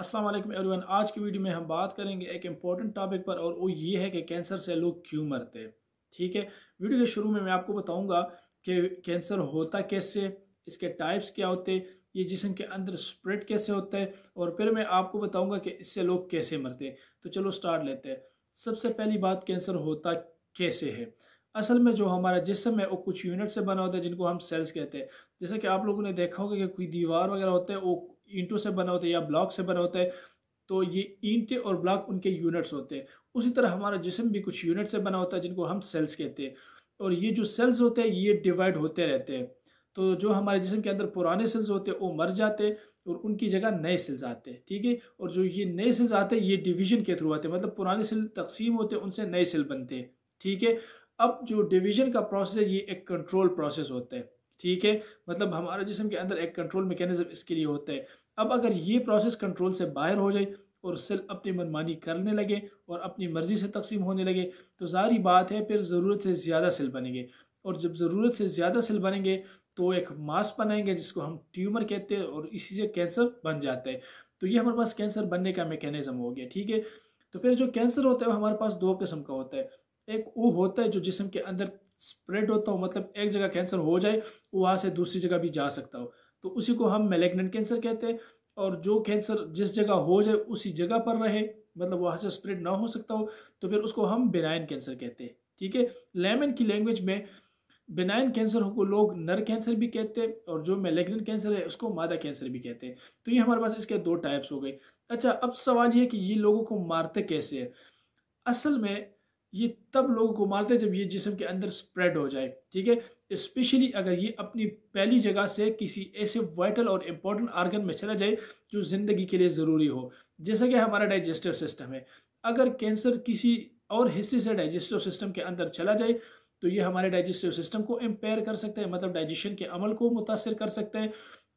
अस्सलाम वालेकुम एवरीवन। आज की वीडियो में हम बात करेंगे एक इम्पॉर्टेंट टॉपिक पर और वो ये है कि कैंसर से लोग क्यों मरते हैं। ठीक है, वीडियो के शुरू में मैं आपको बताऊंगा कि कैंसर होता कैसे, इसके टाइप्स क्या होते हैं, ये जिस्म के अंदर स्प्रेड कैसे होता है, और फिर मैं आपको बताऊंगा कि इससे लोग कैसे मरते हैं। तो चलो स्टार्ट लेते हैं। सबसे पहली बात, कैंसर होता कैसे है। असल में जो हमारा जिस्म है वो कुछ यूनिट से बना होता है जिनको हम सेल्स कहते हैं। जैसे कि आप लोगों ने देखा होगा कि कोई दीवार वगैरह होता है वो ईंटों से बना होता है या ब्लॉक से बना होता है। तो ये ईंटें और ब्लॉक उनके यूनिट्स होते हैं। उसी तरह हमारा जिस्म भी कुछ यूनिट से बना होता है जिनको हम सेल्स कहते हैं। और ये जो सेल्स होते हैं ये डिवाइड होते रहते हैं। तो जो हमारे जिस्म के अंदर पुराने सेल्स होते हैं वो मर जाते हैं और उनकी जगह नए सेल्स आते हैं। ठीक है, और जो ये नए सेल्स आते हैं ये डिवीजन के थ्रू आते हैं, मतलब पुराने सेल तकसीम होते हैं, उनसे नए सेल बनते हैं। ठीक है, अब जो डिवीजन का प्रोसेस है ये एक कंट्रोल प्रोसेस होता है। ठीक है, मतलब हमारे जिस्म के अंदर एक कंट्रोल मैकेनिज्म इसके लिए होता है। अब अगर ये प्रोसेस कंट्रोल से बाहर हो जाए और सेल अपनी मनमानी करने लगे और अपनी मर्जी से तकसीम होने लगे तो जारी बात है फिर ज़रूरत से ज़्यादा सेल बनेंगे। और जब ज़रूरत से ज़्यादा सेल बनेंगे तो एक मास बनाएंगे जिसको हम ट्यूमर कहते हैं और इसी से कैंसर बन जाता है। तो ये हमारे पास कैंसर बनने का मैकेनिज्म हो गया। ठीक है, तो फिर जो कैंसर होता है वो हमारे पास दो किस्म का होता है। एक वो होता है जो जिस्म के अंदर स्प्रेड होता हो, मतलब एक जगह कैंसर हो जाए वो वहाँ से दूसरी जगह भी जा सकता हो, तो उसी को हम मैलिग्नेंट कैंसर कहते हैं। और जो कैंसर जिस जगह हो जाए उसी जगह पर रहे, मतलब वहाँ से स्प्रेड ना हो सकता हो, तो फिर उसको हम बेनाइन कैंसर कहते हैं। ठीक है, लेमन की लैंग्वेज में बेनाइन कैंसर को लोग नर कैंसर भी कहते हैं और जो मैलिग्नेंट कैंसर है उसको मादा कैंसर भी कहते हैं। तो ये हमारे पास इसके दो टाइप्स हो गए। अच्छा, अब सवाल ये कि ये लोगों को मारते कैसे है। असल में ये तब लोगों को मारते हैं जब ये जिस्म के अंदर स्प्रेड हो जाए। ठीक है, स्पेशली अगर ये अपनी पहली जगह से किसी ऐसे वाइटल और इम्पोर्टेंट आर्गन में चला जाए जो ज़िंदगी के लिए ज़रूरी हो, जैसा कि हमारा डाइजेस्टिव सिस्टम है। अगर कैंसर किसी और हिस्से से डाइजेस्टिव सिस्टम के अंदर चला जाए तो ये हमारे डाइजेस्टिव सिस्टम को इम्पेयर कर सकता है, मतलब डाइजेशन के अमल को मुतासर कर सकता है।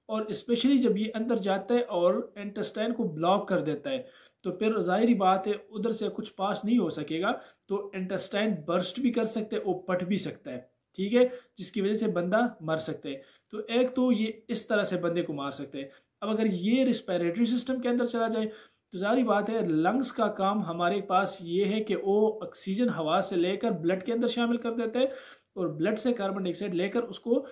और स्पेशली जब ये अंदर जाता है और इंटेस्टाइन को ब्लॉक कर देता है तो फिर जाहिर बात है उधर से कुछ पास नहीं हो सकेगा, तो इंटेस्टाइन बर्स्ट भी कर सकते हैं और पट भी सकता है। ठीक है, जिसकी वजह से बंदा मर सकता है। तो एक तो ये इस तरह से बंदे को मार सकते हैं। अब अगर ये रिस्पिरेटरी सिस्टम के अंदर चला जाए तो जाहिर बात है लंग्स का काम हमारे पास ये है कि वो ऑक्सीजन हवा से लेकर ब्लड के अंदर शामिल कर देते हैं और ब्लड से कार्बन डाइऑक्साइड लेकर उसको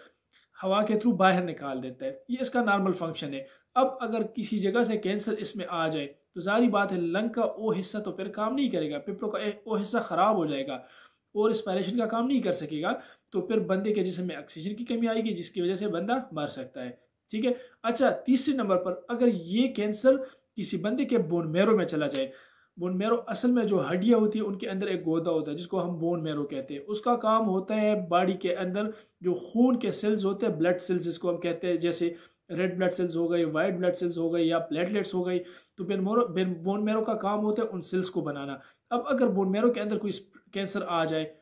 हवा के थ्रू बाहर निकाल देता है। ये इसका नॉर्मल फंक्शन है। अब अगर किसी जगह से कैंसर इसमें आ जाए तो जारी बात है लंग का वो हिस्सा तो फिर काम नहीं करेगा, फेफड़ों का वो हिस्सा खराब हो जाएगा और रिस्पायरेशन का काम नहीं कर सकेगा। तो फिर बंदे के जिस्म में ऑक्सीजन की कमी आएगी जिसकी वजह से बंदा मर सकता है। ठीक है, अच्छा तीसरे नंबर पर अगर ये कैंसर किसी बंदे के बोन मैरो में चला जाए। बोन मैरो असल में जो हड्डियां होती है उनके अंदर एक गोदा होता है जिसको हम बोन मैरो कहते हैं। उसका काम होता है बॉडी के अंदर जो खून के सेल्स होते हैं, ब्लड सेल्स जिसको हम कहते हैं, जैसे रेड ब्लड सेल्स हो गई, वाइट ब्लड सेल्स हो गई या प्लेटलेट्स हो गई। तो बोन मैरो का काम होता है उन सेल्स को बनाना। अब अगर बोन मैरो के अंदर कोई कैंसर आ जाए,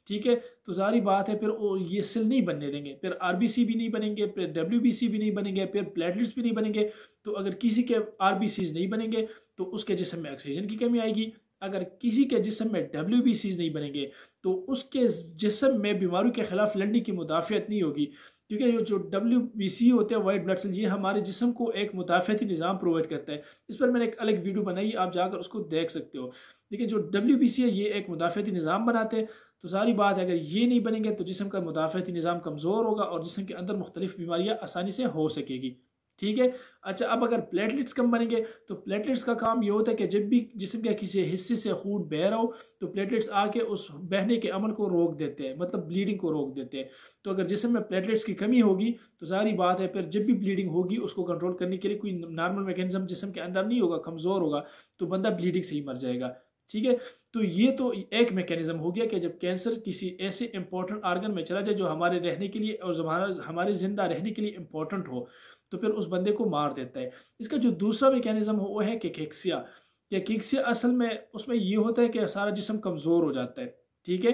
ठीक है, तो सारी बात है फिर वो ये सेल नहीं बनने देंगे, फिर आरबीसी भी नहीं बनेंगे, फिर डब्ल्यूबीसी भी नहीं बनेंगे, फिर प्लेटलेट्स भी नहीं बनेंगे। तो अगर किसी के आरबीसीज नहीं बनेंगे तो उसके जिस्म में ऑक्सीजन की कमी आएगी। अगर किसी के जिस्म में डब्ल्यूबीसीज नहीं बनेंगे तो उसके जिस्म में बीमारियों के खिलाफ लड़ने की मुदाफ़ियत नहीं होगी, क्योंकि जो WBC होते हैं वाइट ब्लड सेल, ये हमारे जिस्म को एक मुदाफ़ियती निज़ाम प्रोवाइड करता है। इस पर मैंने एक अलग वीडियो बनाई, आप जाकर उसको देख सकते हो। लेकिन जो WBC है ये एक मुदाफ़ियती निज़ाम बनाते हैं। तो सारी बात है अगर ये नहीं बनेंगे तो जिस्म का मुदाफ़ियती निज़ाम कमज़ोर होगा और जिस्म के अंदर मुख्तलिफ बीमारियाँ आसानी से हो सकेगी। ठीक है, अच्छा अब अगर प्लेटलेट्स कम बनेंगे तो प्लेटलेट्स का काम ये होता है कि जब भी जिस्म के किसी हिस्से से खून बह रहा हो तो प्लेटलेट्स आके उस बहने के अमल को रोक देते हैं, मतलब ब्लीडिंग को रोक देते हैं। तो अगर जिस्म में प्लेटलेट्स की कमी होगी तो सारी बात है फिर जब भी ब्लीडिंग होगी उसको कंट्रोल करने के लिए कोई नॉर्मल मैकेनिज्म जिस्म के अंदर नहीं होगा, कमज़ोर होगा, तो बंदा ब्लीडिंग से ही मर जाएगा। ठीक है, तो ये तो एक मैकेनिज्म हो गया कि जब कैंसर किसी ऐसे इंपॉर्टेंट आर्गन में चला जाए जो हमारे रहने के लिए और हमारे जिंदा रहने के लिए इंपॉर्टेंट हो तो फिर उस बंदे को मार देता है। इसका जो दूसरा मैकेनिज्म हो वो है केकेक्सिया। केकेक्सिया असल में उसमें ये होता है कि सारा जिस्म कमज़ोर हो जाता है। ठीक है,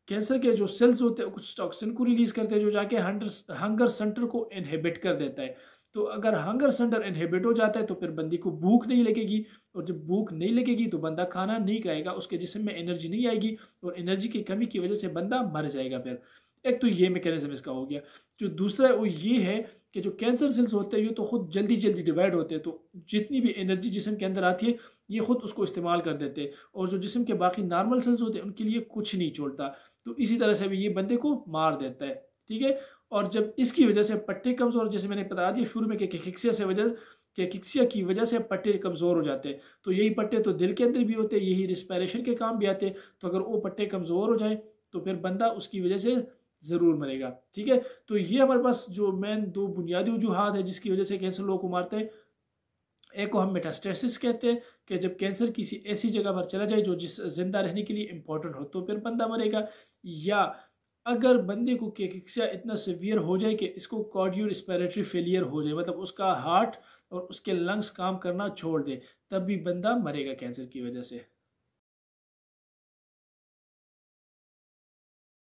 कैंसर के जो सेल्स होते हैं कुछ टॉक्सिन को रिलीज करते हैं जो जाके हंगर सेंटर को इनहिबिट कर देता है। तो अगर हंगर सेंटर इनहिबिट हो जाता है तो फिर बंदी को भूख नहीं लगेगी, और जब भूख नहीं लगेगी तो बंदा खाना नहीं खाएगा, उसके जिस्म में एनर्जी नहीं आएगी और एनर्जी की कमी की वजह से बंदा मर जाएगा। फिर एक तो ये मैकेनिज्म इसका हो गया। जो दूसरा है वो ये है कि जो कैंसर सेल्स होते हैं ये तो खुद जल्दी जल्दी डिवाइड होते हैं, तो जितनी भी एनर्जी जिस्म के अंदर आती है ये खुद उसको इस्तेमाल कर देते हैं, और जो जिस्म के बाकी नॉर्मल सेल्स होते हैं उनके लिए कुछ नहीं छोड़ता। तो इसी तरह से भी ये बंदे को मार देता है, ठीक है। और जब इसकी वजह से पट्टे कमजोर, जैसे मैंने बता दिया शुरू में कि किक्सिया की वजह से पट्टे कमज़ोर हो जाते हैं, तो यही पट्टे तो दिल के अंदर भी होते हैं, यही रिस्पायरेशन के काम भी आते हैं। तो अगर वो पट्टे कमज़ोर हो जाए तो फिर बंदा उसकी वजह से ज़रूर मरेगा, ठीक है। तो ये हमारे पास जो मेन दो बुनियादी वजूहात है जिसकी वजह से कैंसर लोगों को मारता है। एक को हम मेटास्टेसिस कहते हैं कि जब कैंसर किसी ऐसी जगह पर चला जाए जो जिस जिंदा रहने के लिए इंपॉर्टेंट हो, तो फिर बंदा मरेगा। या अगर बंदे को केकिक्सिया इतना सीवियर हो जाए कि इसको कार्डियो रिस्पिरेटरी फेलियर हो जाए, मतलब उसका हार्ट और उसके लंग्स काम करना छोड़ दे, तब भी बंदा मरेगा कैंसर की वजह से।